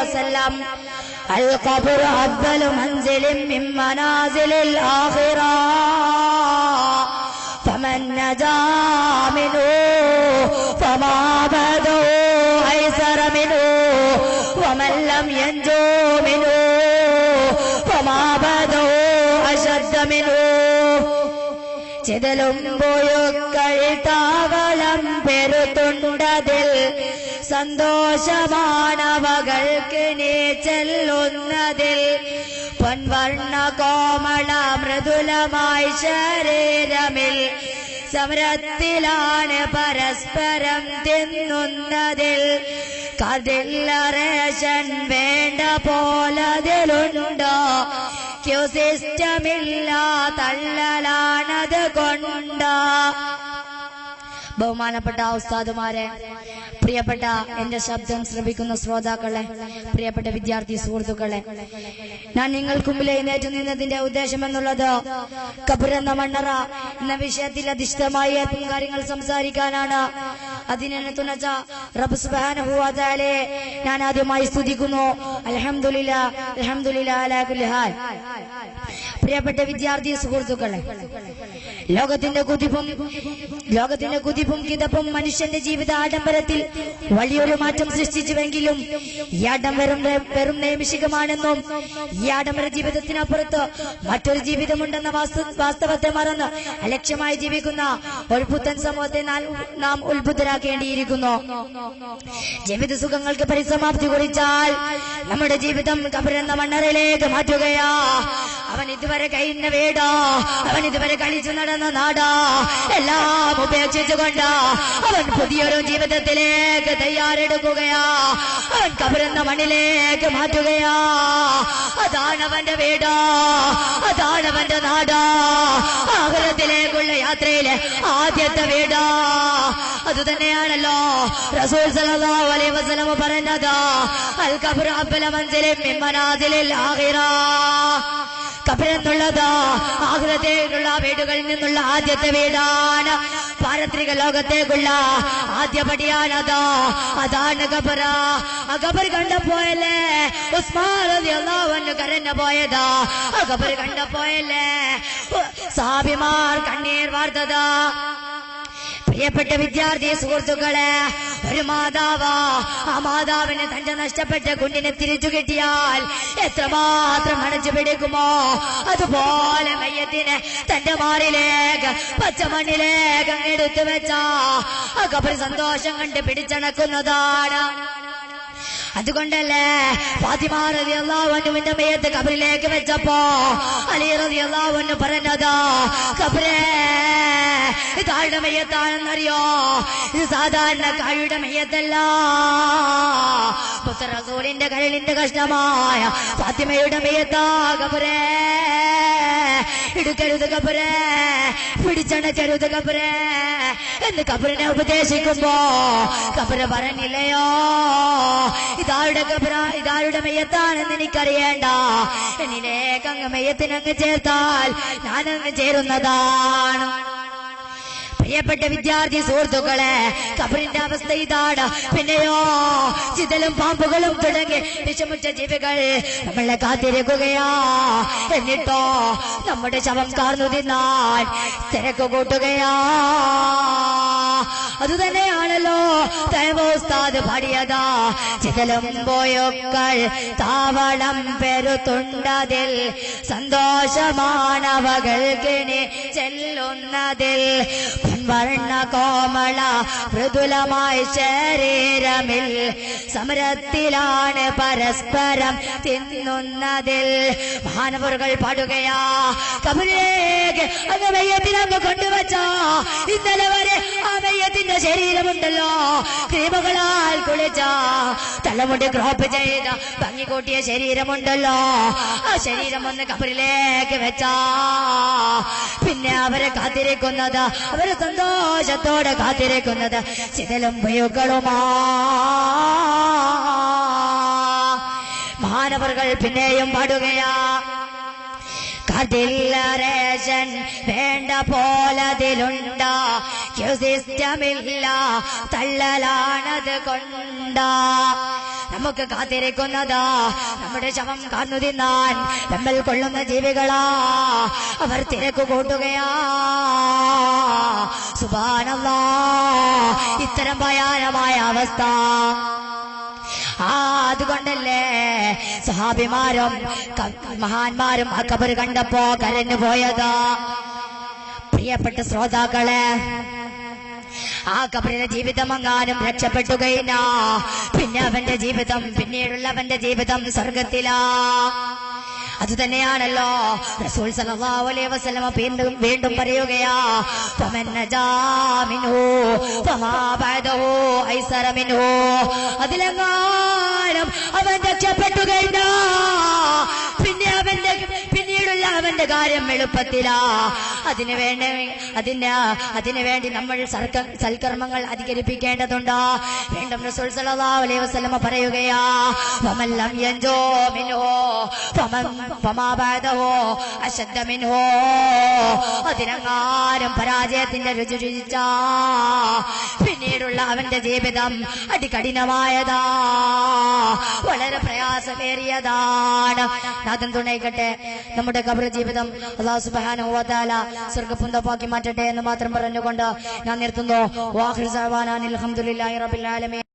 وسلم القبر أفضل منزل من منازل الآخرة فمن نجا منه فما بعده أيسر منه ومن لم ينجو منه فما بعده أشد منه ചിതലും പോയുക്കൾ താവളം പെരുത്തുണ്ടതിൽ സന്തോഷമാണവകൾക്ക് നീ ചെല്ലുന്നതിൽ പൊൻവർണ്ണ കോമള മൃദുലമായി ശരീരമിൽ സമരത്തിലാണ് പരസ്പരം തിന്നുന്നതിൽ കതില്ലറേഷൻ വേണ്ട പോലതിലുണ്ടോ ക്യൂ സിസ്റ്റമില്ല തള്ളലാണത് കൊണ്ടാ. ബഹുമാനപ്പെട്ട ഉസ്താദുമാരെ, പ്രിയപ്പെട്ട എന്റെ ശബ്ദം ശ്രവിക്കുന്ന ശ്രോതാക്കളെ, പ്രിയപ്പെട്ട വിദ്യാർത്ഥി സുഹൃത്തുക്കളെ, ഞാൻ നിങ്ങൾക്ക് മുമ്പിൽ എഴുന്നേറ്റ് നിന്നതിന്റെ ഉദ്ദേശം എന്നുള്ളത് ഖബർ എന്ന മണ്ണറ എന്ന വിഷയത്തിൽ അധിഷ്ഠിതമായ കാര്യങ്ങൾ സംസാരിക്കാനാണ്. അതിനെ തുണച്ച റബ്ബ് സുബ്ഹാനഹു വ തആലയെ ഞാൻ ആദ്യമായി സ്തുതിക്കുന്നു. അൽഹംദുലില്ലാഹ് അൽഹംദുലില്ലാഹി അലാ കുല്ലി ഹാൽ. പ്രിയപ്പെട്ട വിദ്യാർത്ഥി സുഹൃത്തുക്കളെ, ലോകത്തിന്റെ കുതിപ്പും കിതപ്പും മനുഷ്യന്റെ ജീവിത ആഡംബരത്തിൽ വലിയൊരു മാറ്റം സൃഷ്ടിച്ചുവെങ്കിലും ഈ ആഡംബരം വെറും നൈമിഷികമാണെന്നും ഈ ആഡംബര ജീവിതത്തിനപ്പുറത്ത് മറ്റൊരു ജീവിതമുണ്ടെന്ന വാസ്തവത്തെ മറന്ന് അലക്ഷ്യമായി ജീവിക്കുന്ന ഒരു പുത്തൻ സമൂഹത്തെ നാം ഉത്ബുദ്ധരാക്കേണ്ടിയിരിക്കുന്നു. ജീവിത സുഖങ്ങൾക്ക് പരിസമാപ്തി കുറിച്ചാൽ നമ്മുടെ ജീവിതം ഖബർ എന്ന മണ്ണറയിലേക്ക് മാറ്റുകയാ. അവൻ ഇതുവരെ കഴിഞ്ഞ വീടാ, അവൻ ഇതുവരെ കളിച്ചു നടന്ന നാടാ, എല്ലാം ഉപേക്ഷിച്ചുകൊണ്ട് അവൻ പുതിയൊരു ജീവിതത്തിലേക്ക് തയ്യാറെടുക്കുകയാ. അവൻ ഖബർ എന്ന മണ്ണിലേക്ക് മാറ്റുകയാ. അതാണ് അവന്റെ വീടാ, അതാണ് അവന്റെ നാടാ, ആഖിറത്തിലേക്കുള്ള യാത്രയിലെ ആദ്യത്തെ വീടാ. അതുതന്നെയാണല്ലോ റസൂൽ സല്ലല്ലാഹു അലൈഹി വസല്ലം പറഞ്ഞത്, അൽ ഖബ്റു അഫ്ളു മൻസിലിൻ മിൻ മനാസിലിൽ ആഖിറ. ഖബർ എന്നുള്ളത് ആഖിറത്തേക്കുള്ള വീടുകളിൽ നിന്നുള്ള ആദ്യത്തെ വീടാണ്. പാരത്രിക ലോകത്തേക്കുള്ള ആദ്യപടിയാണത്. അതാണ് ഖബർ. ആ ഖബർ കണ്ടപ്പോയല്ലേ ഉസ്മാൻ റളിയല്ലാഹു അൻഹു കരഞ്ഞു പോയത്. ആ ഖബർ കണ്ടപ്പോയല്ലേ സഹാബിമാർ കണ്ണീർ വാർത്തത്. പ്രിയപ്പെട്ട വിദ്യാർത്ഥി സുഹൃത്തുക്കളെ, ഒരു മാതാവ് ആ മാതാവിന് തന്റെ നഷ്ടപ്പെട്ട കുഞ്ഞിനെ തിരിച്ചു കിട്ടിയാൽ എത്രമാത്രം അണച്ചു പിടിക്കുമോ, അതുപോലെ മയ്യത്തിനെ തന്റെ മാറിലേക്ക് പച്ചമണ്ണിലേക്ക് എടുത്തു വെച്ച ആ ഖബർ സന്തോഷം കണ്ട് പിടിച്ചണക്കുന്നതാണ്. അതുകൊണ്ടല്ലേ ഫാത്തിമ റളിയല്ലാഹു അൻഹുവിന്റെ മയ്യത്ത് ഖബറിലേക്ക് വെച്ചപ്പോ അലി റളിയല്ലാഹു അൻഹു പറഞ്ഞത്, ഖബറേ ഇതാരുടെ മയ്യത്താണെന്നറിയോ? ഇത് സാധാരണ കായുടെ മയ്യത്തല്ല, പുത്ര റസൂലിന്റെ കരളിന്റെ കഷ്ണമായ ഫാത്തിമയുടെ മയ്യത്താ ഖബറേ. എടുക്കരുത് ഖബറേ, പിടിച്ചണക്കരുത് ഖബറേ എന്ന് ഖബറിനെ ഉപദേശിക്കുമ്പോ ഖബർ പറഞ്ഞില്ലയോ, ഇതാരുടെ ഖബറ, ഇതാരുടെ മയ്യത്താണെന്ന് എനിക്കറിയേണ്ട, എന്നിലേക്ക് അങ്ങ് മയ്യത്തിനങ്ങ് ചേർത്താൽ ഞാനങ്ങ് ചേരുന്നതാണ്. പ്രിയപ്പെട്ട വിദ്യാർത്ഥി സുഹൃത്തുക്കളെ, ഖബറിന്റെ അവസ്ഥ ഇതാണ്. പിന്നെയോ ചിതലും പാമ്പുകളും തുടങ്ങി വിഷമുച്ച ജീവികൾ നമ്മളെ കാത്തിരിക്കുകയാ. എന്നിട്ടോ നമ്മുടെ ശവം കാർന്നു തിന്നാൻ തിരക്ക് കൂട്ടുകയാ. അതുതന്നെയാണല്ലോ ഉസ്താദ് പാടിയതാ, ചിതലും പോയൊക്കൾ താവളം പെരുത്തുണ്ടതിൽ സന്തോഷമാണവകൾക്ക് നീ ചെല്ലുന്നതിൽ വർണ്ണ കോമള മൃദുലമായ ശരീരമിൽ സമരത്തിലാണ് പരസ്പരം തിന്നുന്നതിൽ. മഹാനവറുകൾ പാടുകയാ, ഖബറിലേക്ക് അങ്ങ് മയ്യത്തിനങ്ങ് കൊണ്ടുവച്ച ഇന്നലെ വരെ ആ മയ്യത്തിന്റെ ശരീരമുണ്ടല്ലോ, ക്രീമുകളാൽ കുളിച്ച തലമുടി ക്രോപ്പ് ചെയ്ത ഭംഗി കൂട്ടിയ ശരീരമുണ്ടല്ലോ, ആ ശരീരം ഒന്ന് ഖബറിലേക്ക് വെച്ച പിന്നെ അവരെ കാത്തിരിക്കുന്നത്, അവരെ സന്തോഷത്തോടെ കാത്തിരിക്കുന്നത് ചിതലും പുഴുക്കളുമാ. മഹാനവറുകൾ പിന്നെയും പാടുകയാ, കതില്ലറേഷൻ വേണ്ട പോലതിലുണ്ടാ, ക്യൂ സിസ്റ്റമില്ല തള്ളലാണത് കൊണ്ടാ. നമുക്ക് കാത്തിരിക്കുന്നത് നമ്മുടെ ശവം കാന്നു തിന്നാൻ നമ്മൾ കൊള്ളുന്ന ജീവികളാ. അവർ തിരക്ക് കൂട്ടുകയാ. സുബ്ഹാനല്ലാഹ്, ഇത്തരം ഭയാനമായ അവസ്ഥ. അതുകൊണ്ടല്ലേ സഹാബിമാരും മഹാന്മാരും ആ ഖബർ കണ്ടപ്പോ കരഞ്ഞു പോയത്. പ്രിയപ്പെട്ട ശ്രോതാക്കളെ, ആ ഖബറിലെ ജീവിതം എങ്ങാനും രക്ഷപ്പെട്ടു കഴിഞ്ഞാ പിന്നെ അവന്റെ ജീവിതം, പിന്നീടുള്ളവന്റെ ജീവിതം സ്വർഗത്തിലാ. അതുതന്നെയാണല്ലോ റസൂൽ സല്ലല്ലാഹു അലൈഹി വസല്ലമ വീണ്ടും പറയുകയാ, ഫമൻ നജാ മിൻഹു ഫമാ ബഅദഹു ഐസറ മിൻഹു. അതിലെങ്ങാനും അവൻ രക്ഷപ്പെട്ടു കഴിഞ്ഞാ പിന്നെ പിന്നീടുള്ള അവന്റെ കാര്യം എളുപ്പത്തിലാ. അതിനുവേണ്ടി നമ്മൾ സൽക്കർമ്മങ്ങൾ അധികരിപ്പിക്കേണ്ടതുണ്ട്. വീണ്ടും റസൂൽ സല്ലല്ലാഹു അലൈഹി വസല്ലമ പറയുകയാ, വമൻ ലം യൻജോ മിൻഹു ഫമാ ബഅദഹു അശദ്ദ മിൻഹു. അതിനെങ്ങാനും പരാജയത്തിന്റെ രുചി രുചിച്ചാ പിന്നീടുള്ള അവന്റെ ജീവിതം അതികഠിനമായതാ, വളരെ പ്രയാസമേറിയതാണ്. നാഥൻ തുണയ്ക്കട്ടെ. നമ്മുടെ ഖബർ ജീവിതം അല്ലാഹു സുബ്ഹാനഹു വ തആല സ്വർഗ്ഗപൂന്തപ്പാക്കി മാറ്റട്ടെ എന്ന് മാത്രം പറഞ്ഞുകൊണ്ട് ഞാൻ നിർത്തുന്നു. വാഖിറു ദഅവാനാ അൽഹംദുലില്ലാഹി റബ്ബിൽ ആലമീൻ.